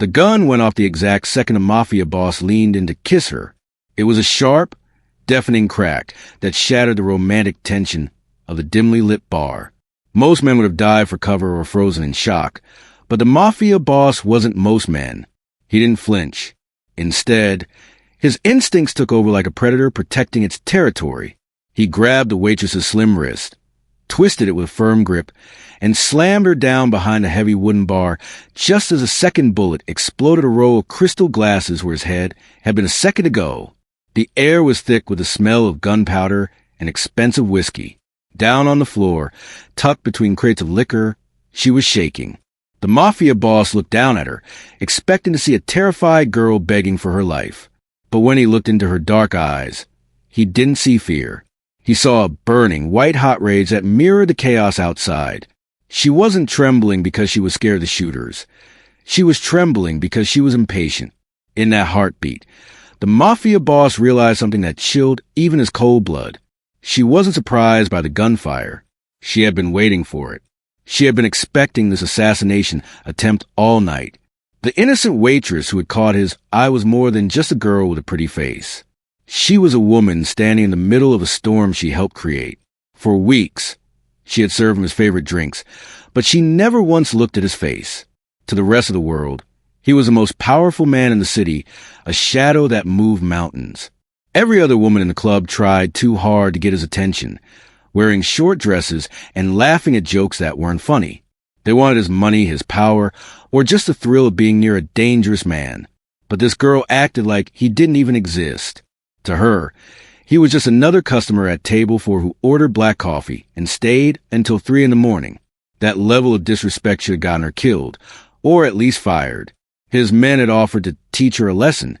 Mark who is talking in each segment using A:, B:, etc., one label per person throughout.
A: The gun went off the exact second a Mafia boss leaned in to kiss her. It was a sharp, deafening crack that shattered the romantic tension of the dimly lit bar. Most men would have died for cover or frozen in shock, but the Mafia boss wasn't most men. He didn't flinch. Instead, his instincts took over like a predator protecting its territory. He grabbed the waitress's slim wrist, twisted it with a firm grip, and slammed her down behind a heavy wooden bar just as a second bullet exploded a row of crystal glasses where his head had been a second ago. The air was thick with the smell of gunpowder and expensive whiskey. Down on the floor, tucked between crates of liquor, she was shaking. The Mafia boss looked down at her, expecting to see a terrified girl begging for her life. But when he looked into her dark eyes, he didn't see fear. He saw a burning, white-hot rage that mirrored the chaos outside. She wasn't trembling because she was scared of the shooters. She was trembling because she was impatient. In that heartbeat, the Mafia boss realized something that chilled even his cold blood. She wasn't surprised by the gunfire. She had been waiting for it. She had been expecting this assassination attempt all night. The innocent waitress who had caught his "I was more than just a girl with a pretty face." She was a woman standing in the middle of a storm she helped create. For weeks, she had served him his favorite drinks, but she never once looked at his face. To the rest of the world, he was the most powerful man in the city, a shadow that moved mountains. Every other woman in the club tried too hard to get his attention, wearing short dresses and laughing at jokes that weren't funny. They wanted his money, his power, or just the thrill of being near a dangerous man. But this girl acted like he didn't even exist. To her, he was just another customer at table 4 who ordered black coffee and stayed until 3 in the morning. That level of disrespect should have gotten her killed, or at least fired. His men had offered to teach her a lesson,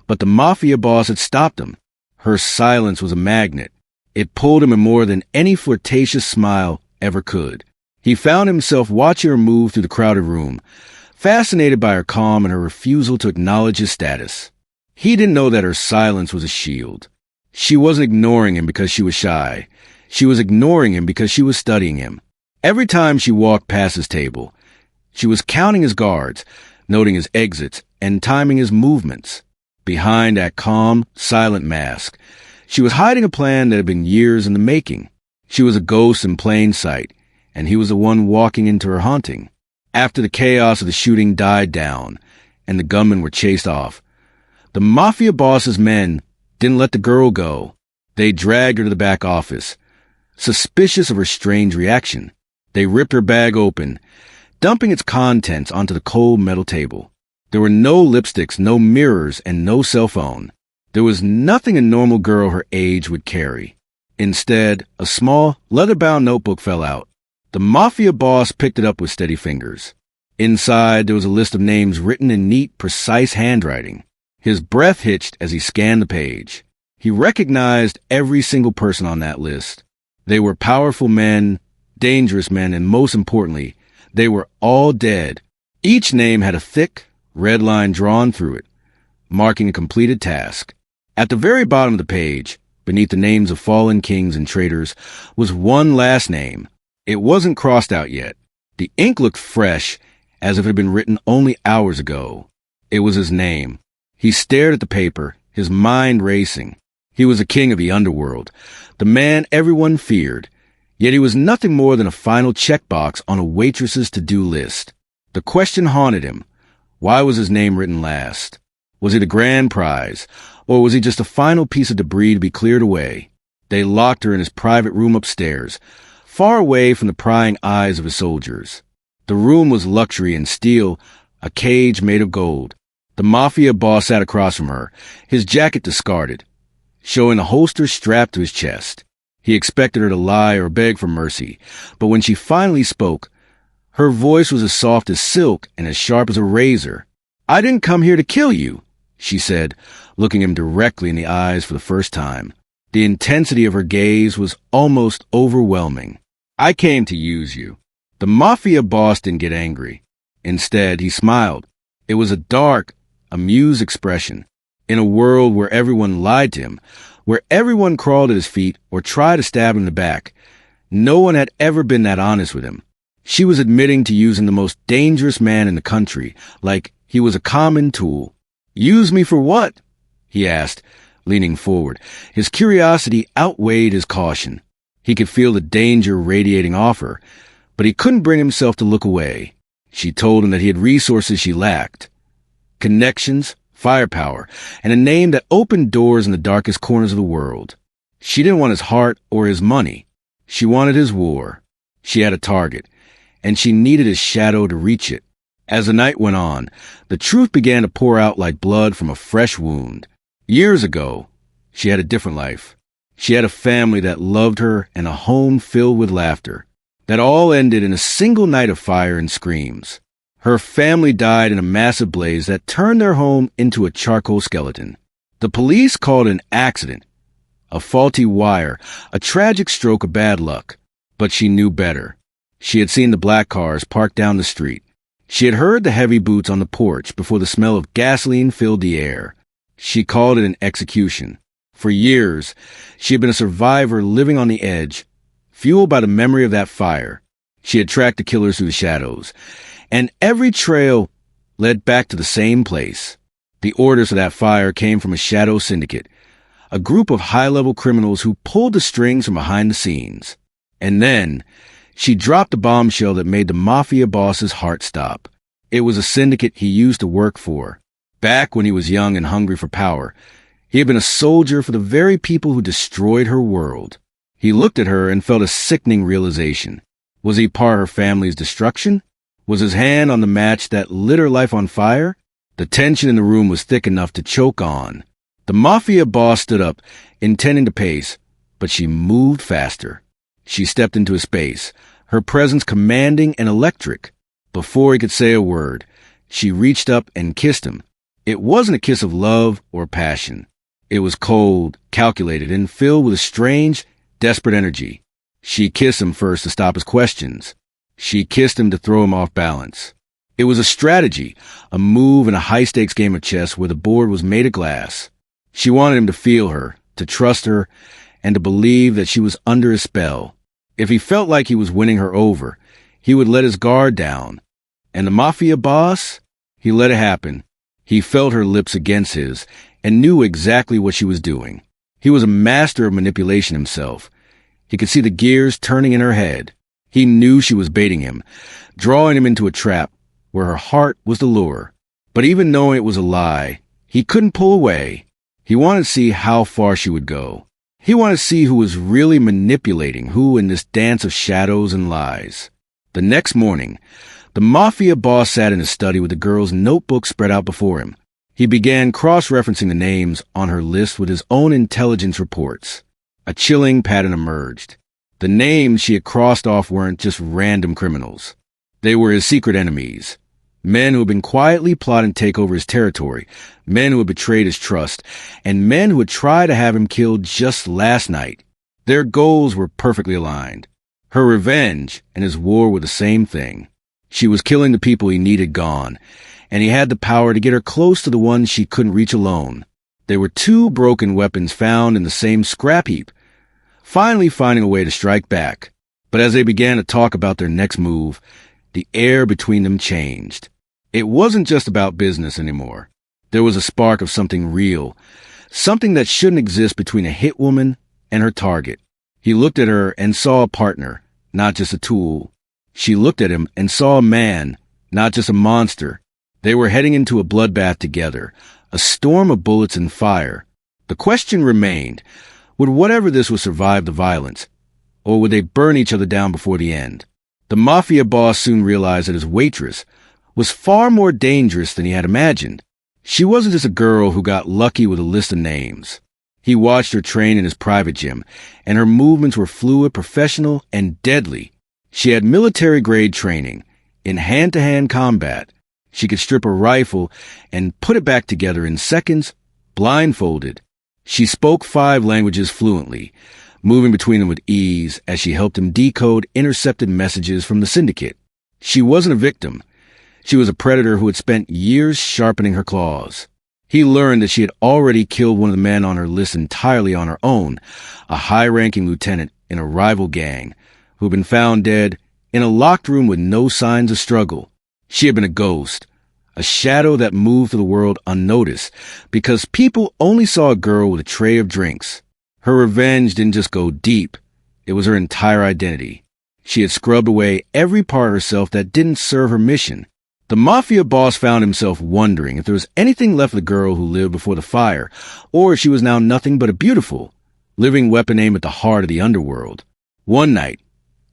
A: but the Mafia boss had stopped him. Her silence was a magnet. It pulled him in more than any flirtatious smile ever could. He found himself watching her move through the crowded room, fascinated by her calm and her refusal to acknowledge his status. He didn't know that her silence was a shield. She wasn't ignoring him because she was shy. She was ignoring him because she was studying him. Every time she walked past his table, she was counting his guards, noting his exits, and timing his movements. Behind that calm, silent mask, she was hiding a plan that had been years in the making. She was a ghost in plain sight, and he was the one walking into her haunting. After the chaos of the shooting died down, and the gunmen were chased off, the Mafia boss's men didn't let the girl go. They dragged her to the back office, suspicious of her strange reaction. They ripped her bag open, dumping its contents onto the cold metal table. There were no lipsticks, no mirrors, and no cell phone. There was nothing a normal girl her age would carry. Instead, a small, leather-bound notebook fell out. The Mafia boss picked it up with steady fingers. Inside, there was a list of names written in neat, precise handwriting. His breath hitched as he scanned the page. He recognized every single person on that list. They were powerful men, dangerous men, and most importantly, they were all dead. Each name had a thick, red line drawn through it, marking a completed task. At the very bottom of the page, beneath the names of fallen kings and traitors, was one last name. It wasn't crossed out yet. The ink looked fresh, as if it had been written only hours ago. It was his name. He stared at the paper, his mind racing. He was a king of the underworld, the man everyone feared, yet he was nothing more than a final checkbox on a waitress's to-do list. The question haunted him. Why was his name written last? Was it a grand prize, or was he just a final piece of debris to be cleared away? They locked her in his private room upstairs, far away from the prying eyes of his soldiers. The room was luxury and steel, a cage made of gold. The Mafia boss sat across from her, his jacket discarded, showing a holster strapped to his chest. He expected her to lie or beg for mercy, but when she finally spoke, her voice was as soft as silk and as sharp as a razor. "I didn't come here to kill you," she said, looking him directly in the eyes for the first time. The intensity of her gaze was almost overwhelming. "I came to use you." The Mafia boss didn't get angry. Instead, he smiled. It was a dark, amused expression. In a world where everyone lied to him, where everyone crawled at his feet or tried to stab him in the back, no one had ever been that honest with him. She was admitting to using the most dangerous man in the country, like He was a common tool. "Use me for what?" he asked, leaning forward. His curiosity outweighed his caution. He could feel the danger radiating off her, but he couldn't bring himself to look away. She told him that he had resources she lacked. Connections, firepower, and a name that opened doors in the darkest corners of the world. She didn't want his heart or his money. She wanted his war. She had a target, and she needed his shadow to reach it. As the night went on, the truth began to pour out like blood from a fresh wound. Years ago, she had a different life. She had a family that loved her and a home filled with laughter. That all ended in a single night of fire and screams. Her family died in a massive blaze that turned their home into a charcoal skeleton. The police called it an accident, a faulty wire, a tragic stroke of bad luck. But she knew better. She had seen the black cars parked down the street. She had heard the heavy boots on the porch before the smell of gasoline filled the air. She called it an execution. For years, she had been a survivor living on the edge, fueled by the memory of that fire. She had tracked the killers through the shadows, and every trail led back to the same place. The orders for that fire came from a shadow syndicate, a group of high-level criminals who pulled the strings from behind the scenes. And then, she dropped a bombshell that made the Mafia boss's heart stop. It was a syndicate he used to work for. Back when he was young and hungry for power, he had been a soldier for the very people who destroyed her world. He looked at her and felt a sickening realization. Was he part of her family's destruction? Was his hand on the match that lit her life on fire? The tension in the room was thick enough to choke on. The Mafia boss stood up, intending to pace, but she moved faster. She stepped into his space, her presence commanding and electric. Before he could say a word, she reached up and kissed him. It wasn't a kiss of love or passion. It was cold, calculated, and filled with a strange, desperate energy. She kissed him first to stop his questions. She kissed him to throw him off balance. It was a strategy, a move in a high-stakes game of chess where the board was made of glass. She wanted him to feel her, to trust her, and to believe that she was under his spell. If he felt like he was winning her over, he would let his guard down. And the Mafia boss? He let it happen. He felt her lips against his and knew exactly what she was doing. He was a master of manipulation himself. He could see the gears turning in her head. He knew she was baiting him, drawing him into a trap where her heart was the lure. But even knowing it was a lie, he couldn't pull away. He wanted to see how far she would go. He wanted to see who was really manipulating who in this dance of shadows and lies. The next morning, the Mafia boss sat in his study with the girl's notebook spread out before him. He began cross-referencing the names on her list with his own intelligence reports. A chilling pattern emerged. The names she had crossed off weren't just random criminals. They were his secret enemies. Men who had been quietly plotting to take over his territory, men who had betrayed his trust, and men who had tried to have him killed just last night. Their goals were perfectly aligned. Her revenge and his war were the same thing. She was killing the people he needed gone, and he had the power to get her close to the ones she couldn't reach alone. There were two broken weapons found in the same scrap heap, finally finding a way to strike back. But as they began to talk about their next move, the air between them changed. It wasn't just about business anymore. There was a spark of something real, something that shouldn't exist between a hit woman and her target. He looked at her and saw a partner, not just a tool. She looked at him and saw a man, not just a monster. They were heading into a bloodbath together, a storm of bullets and fire. The question remained, would whatever this would survive the violence, or would they burn each other down before the end? The Mafia boss soon realized that his Waitress was far more dangerous than he had imagined. She wasn't just a girl who got lucky with a list of names. He watched her train in his private gym, and her movements were fluid, professional, and deadly. She had military-grade training. In hand-to-hand combat, she could strip a rifle and put it back together in seconds, blindfolded. She spoke 5 languages fluently, moving between them with ease as she helped him decode intercepted messages from the syndicate. She wasn't a victim. She was a predator who had spent years sharpening her claws. He learned that she had already killed one of the men on her list entirely on her own, a high-ranking lieutenant in a rival gang, who had been found dead in a locked room with no signs of struggle. She had been a ghost, a shadow that moved through the world unnoticed because people only saw a girl with a tray of drinks. Her revenge didn't just go deep, it was her entire identity. She had scrubbed away every part of herself that didn't serve her mission. The mafia boss found himself wondering if there was anything left of the girl who lived before the fire, or if she was now nothing but a beautiful, living weapon aimed at the heart of the underworld. One night,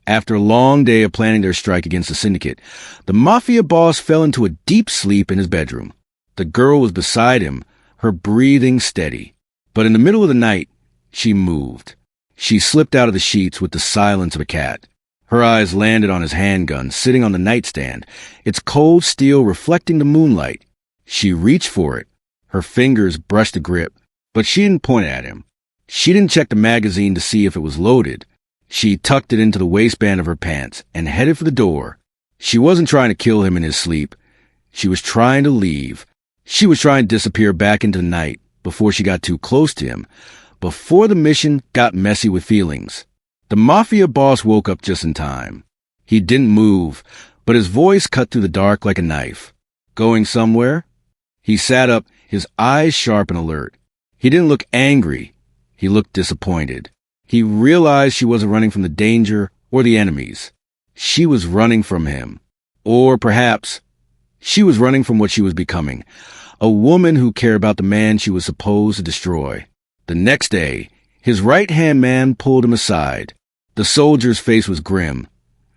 A: after a long day of planning their strike against the syndicate, the mafia boss fell into a deep sleep in his bedroom. The girl was beside him, her breathing steady. But in the middle of the night, she moved. She slipped out of the sheets with the silence of a cat. Her eyes landed on his handgun sitting on the nightstand, its cold steel reflecting the moonlight. She reached for it. Her fingers brushed the grip, but she didn't point at him. She didn't check the magazine to see if it was loaded. She tucked it into the waistband of her pants and headed for the door. She wasn't trying to kill him in his sleep. She was trying to leave. She was trying to disappear back into the night before she got too close to him, before the mission got messy with feelings. The mafia boss woke up just in time. He didn't move, but his voice cut through the dark like a knife. Going somewhere? He sat up, his eyes sharp and alert. He didn't look angry. He looked disappointed. He realized she wasn't running from the danger or the enemies. She was running from him. Or perhaps she was running from what she was becoming, a woman who cared about the man she was supposed to destroy. The next day, his right-hand man pulled him aside. The soldier's face was grim,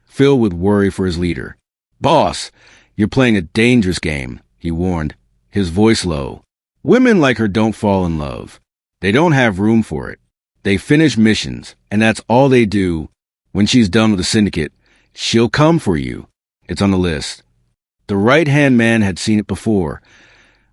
A: filled with worry for his leader. "Boss, you're playing a dangerous game," he warned, his voice low. "Women like her don't fall in love. They don't have room for it. They finish missions, and that's all they do. When she's done with the syndicate, she'll come for you. It's on the list." The right-hand man had seen it before.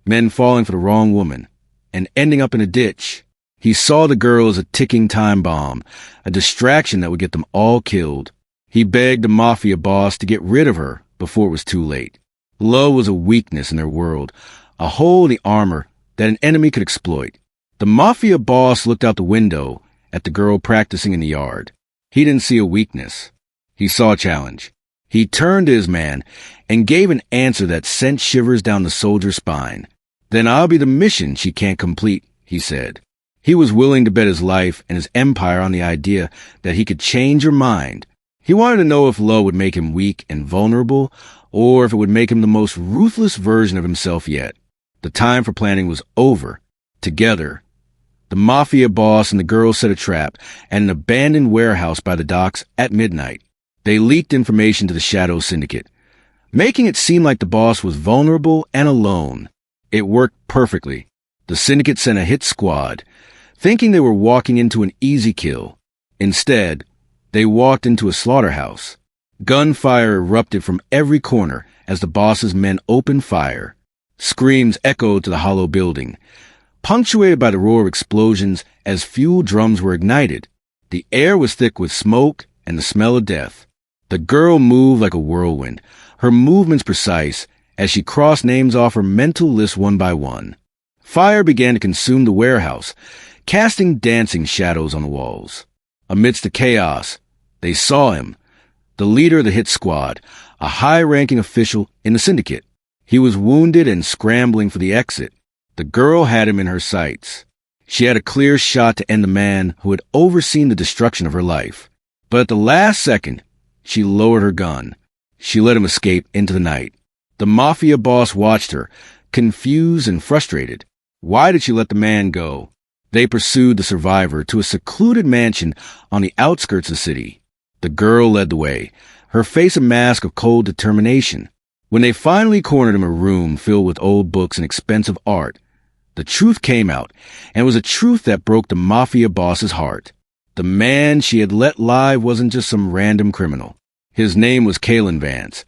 A: Men falling for the wrong woman and ending up in a ditch. He saw the girl as a ticking time bomb, a distraction that would get them all killed. He begged the mafia boss to get rid of her before it was too late. Love was a weakness in their world, a hole in the armor that an enemy could exploit. The mafia boss looked out the window at the girl practicing in the yard. He didn't see a weakness. He saw a challenge. He turned to his man and gave an answer that sent shivers down the soldier's spine. "Then I'll be the mission she can't complete," he said. He was willing to bet his life and his empire on the idea that he could change her mind. He wanted to know if love would make him weak and vulnerable, or if it would make him the most ruthless version of himself yet. The time for planning was over. Together, the mafia boss and the girl set a trap at an abandoned warehouse by the docks at midnight. They leaked information to the Shadow Syndicate, making it seem like the boss was vulnerable and alone. It worked perfectly. The Syndicate sent a hit squad, thinking they were walking into an easy kill. Instead, they walked into a slaughterhouse. Gunfire erupted from every corner as the boss's men opened fire. Screams echoed to the hollow building, punctuated by the roar of explosions as fuel drums were ignited. The air was thick with smoke and the smell of death. The girl moved like a whirlwind, her movements precise as she crossed names off her mental list one by one. Fire began to consume the warehouse, casting dancing shadows on the walls. Amidst the chaos, they saw him, the leader of the hit squad, a high-ranking official in the syndicate. He was wounded and scrambling for the exit. The girl had him in her sights. She had a clear shot to end the man who had overseen the destruction of her life. But at the last second, she lowered her gun. She let him escape into the night. The mafia boss watched her, confused and frustrated. Why did she let the man go? They pursued the survivor to a secluded mansion on the outskirts of the city. The girl led the way, her face a mask of cold determination. When they finally cornered him in a room filled with old books and expensive art, the truth came out, and it was a truth that broke the mafia boss's heart. The man she had let live wasn't just some random criminal. His name was Kalen Vance,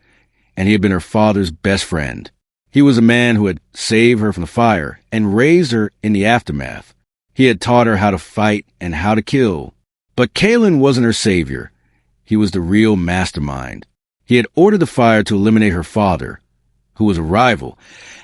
A: and he had been her father's best friend. He was a man who had saved her from the fire and raised her in the aftermath. He had taught her how to fight and how to kill. But Kalen wasn't her savior. He was the real mastermind. He had ordered the fire to eliminate her father, who was a rival,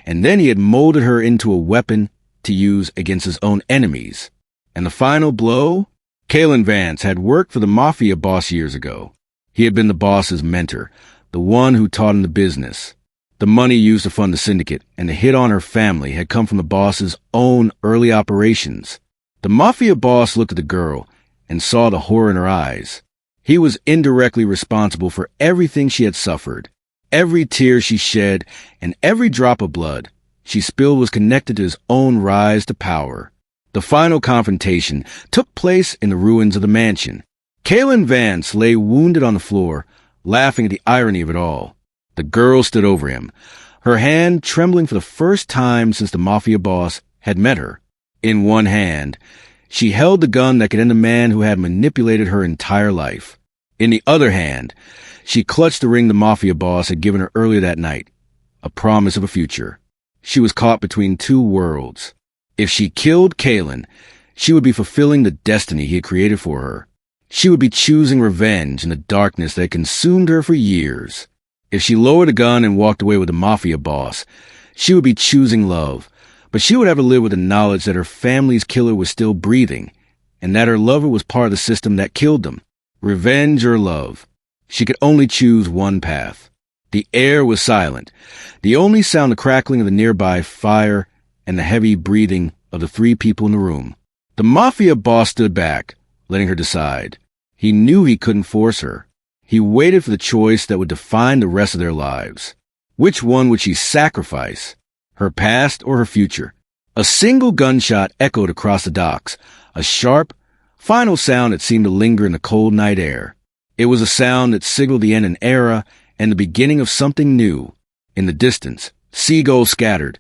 A: and then he had molded her into a weapon to use against his own enemies. And the final blow? Kalen Vance had worked for the mafia boss years ago. He had been the boss's mentor, the one who taught him the business. The money used to fund the syndicate and the hit on her family had come from the boss's own early operations. The mafia boss looked at the girl and saw the horror in her eyes. He was indirectly responsible for everything she had suffered. Every tear she shed and every drop of blood she spilled was connected to his own rise to power. The final confrontation took place in the ruins of the mansion. Kaylin Vance lay wounded on the floor, laughing at the irony of it all. The girl stood over him, her hand trembling for the first time since the mafia boss had met her. In one hand, she held the gun that could end the man who had manipulated her entire life. In the other hand, she clutched the ring the mafia boss had given her earlier that night, a promise of a future. She was caught between two worlds. If she killed Kaylin, she would be fulfilling the destiny he had created for her. She would be choosing revenge in the darkness that had consumed her for years. If she lowered the gun and walked away with the mafia boss, she would be choosing love, but she would have to live with the knowledge that her family's killer was still breathing, and that her lover was part of the system that killed them. Revenge or love. She could only choose one path. The air was silent. The only sound the crackling of the nearby fire and the heavy breathing of the three people in the room. The mafia boss stood back, letting her decide. He knew he couldn't force her. He waited for the choice that would define the rest of their lives. Which one would she sacrifice? Her past or her future? A single gunshot echoed across the docks, a sharp, final sound that seemed to linger in the cold night air. It was a sound that signaled the end of an era and the beginning of something new. In the distance, seagulls scattered,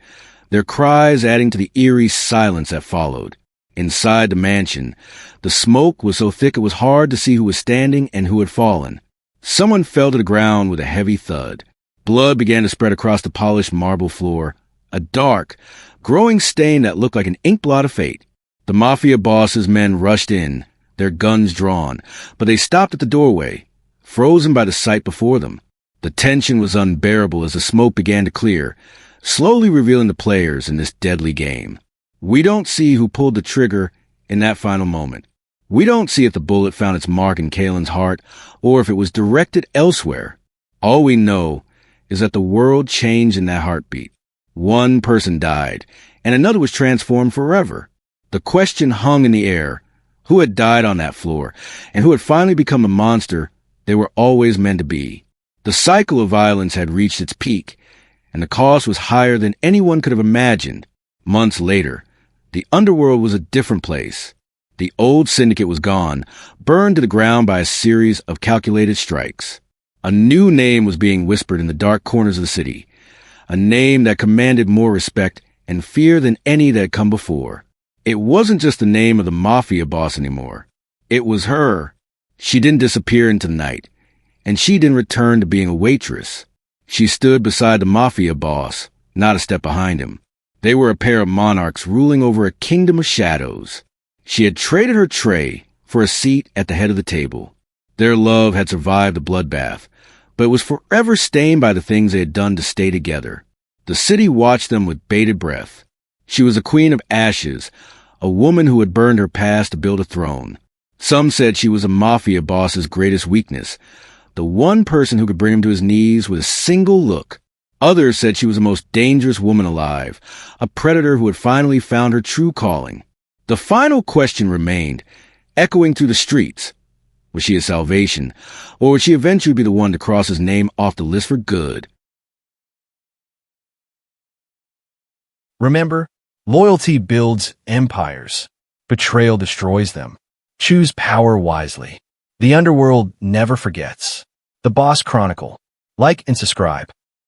A: their cries adding to the eerie silence that followed. Inside the mansion, the smoke was so thick it was hard to see who was standing and who had fallen. Someone fell to the ground with a heavy thud. Blood began to spread across the polished marble floor, a dark, growing stain that looked like an ink blot of fate. The mafia boss's men rushed in, their guns drawn, but they stopped at the doorway, frozen by the sight before them. The tension was unbearable as the smoke began to clear, slowly revealing the players in this deadly game. We don't see who pulled the trigger in that final moment. We don't see if the bullet found its mark in Kaylin's heart or if it was directed elsewhere. All we know is that the world changed in that heartbeat. One person died, and another was transformed forever. The question hung in the air. Who had died on that floor, and who had finally become the monster they were always meant to be? The cycle of violence had reached its peak, and the cost was higher than anyone could have imagined. Months later, the underworld was a different place. The old syndicate was gone, burned to the ground by a series of calculated strikes. A new name was being whispered in the dark corners of the city, a name that commanded more respect and fear than any that had come before. It wasn't just the name of the mafia boss anymore. It was her. She didn't disappear into the night, and she didn't return to being a waitress. She stood beside the mafia boss, not a step behind him. They were a pair of monarchs ruling over a kingdom of shadows. She had traded her tray for a seat at the head of the table. Their love had survived the bloodbath, but it was forever stained by the things they had done to stay together. The city watched them with bated breath. She was a queen of ashes, a woman who had burned her past to build a throne. Some said she was a mafia boss's greatest weakness, the one person who could bring him to his knees with a single look. Others said she was the most dangerous woman alive, a predator who had finally found her true calling. The final question remained, echoing through the streets. Was she his salvation, or would she eventually be the one to cross his name off the list for good?
B: Remember, loyalty builds empires. Betrayal destroys them. Choose power wisely. The underworld never forgets. The Boss Chronicle. Like and subscribe.